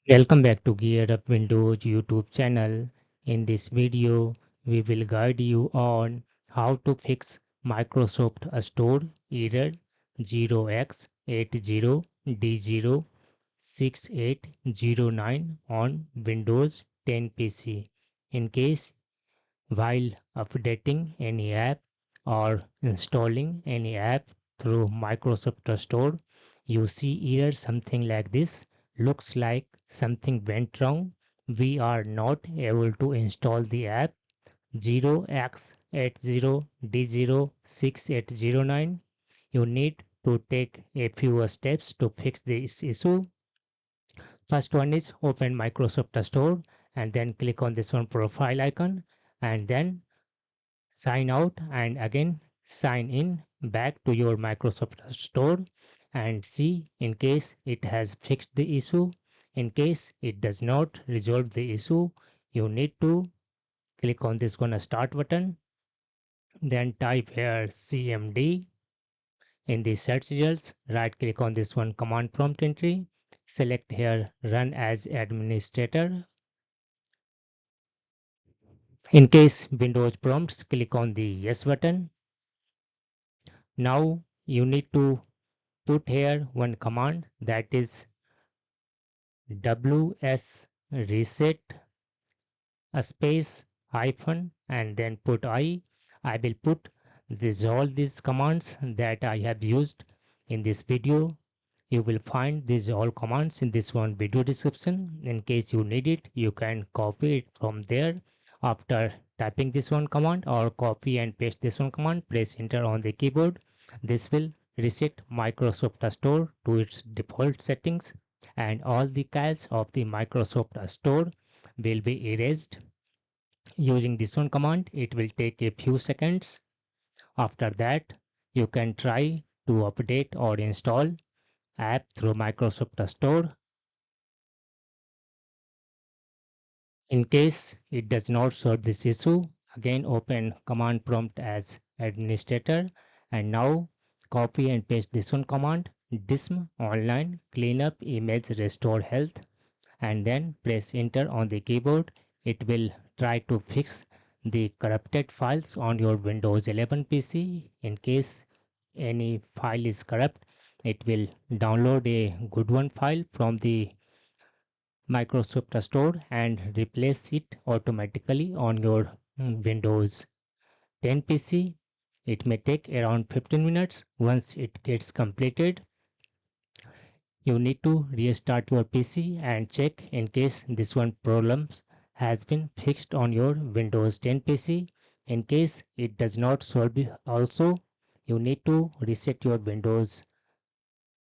Welcome back to Geared Up Windows YouTube channel. In this video, we will guide you on how to fix Microsoft Store error 0x80D06809 on Windows 10 PC. In case while updating any app or installing any app through Microsoft Store, you see error something like this. Looks like something went wrong. We are not able to install the app 0x80D06809. You need to take a few steps to fix this issue. First one is open Microsoft Store and then click on this one profile icon and then sign out and again sign in back to your Microsoft Store and see in case it has fixed the issue. In case it does not resolve the issue, you need to click on this one start button, then type here CMD in the search results, right click on this one command prompt entry, select here run as administrator. In case Windows prompts, click on the yes button. Now you need to put here one command, that is ws reset a space hyphen and then put I will put this all these commands that I have used in this video. You will find these all commands in this one video description. In case you need it, you can copy it from there. After typing this one command or copy and paste this one command, press enter on the keyboard. This will reset Microsoft Store to its default settings and all the files of the Microsoft Store will be erased. Using this one command, it will take a few seconds. After that, you can try to update or install app through Microsoft Store. In case it does not solve this issue, again open command prompt as administrator and now copy and paste this one command dism online cleanup image restore health and then press enter on the keyboard. It will try to fix the corrupted files on your Windows 11 PC. In case any file is corrupt, it will download a good one file from the Microsoft Store and replace it automatically on your Windows 10 PC. It may take around 15 minutes. Once it gets completed, you need to restart your PC and check in case this one problem has been fixed on your Windows 10 PC. In case it does not solve it also, you need to reset your Windows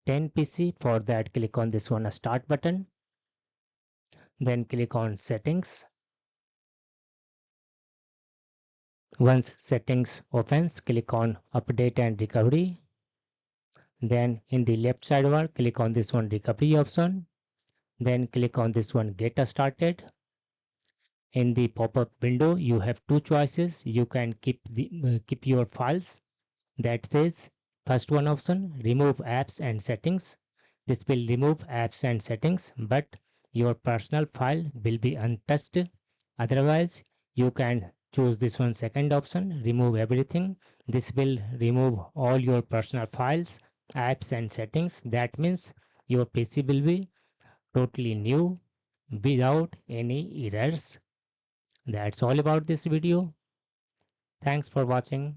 10 PC. For that, click on this one start button, then click on settings. Once settings opens, click on update and recovery. Then in the left sidebar, click on this one recovery option. Then click on this one get started. In the pop-up window, you have two choices. You can keep your files. That says first one option, remove apps and settings. This will remove apps and settings, but your personal file will be untouched. Otherwise, you can choose this one second option, remove everything. This will remove all your personal files, apps and settings. That means your PC will be totally new without any errors. That's all about this video. Thanks for watching.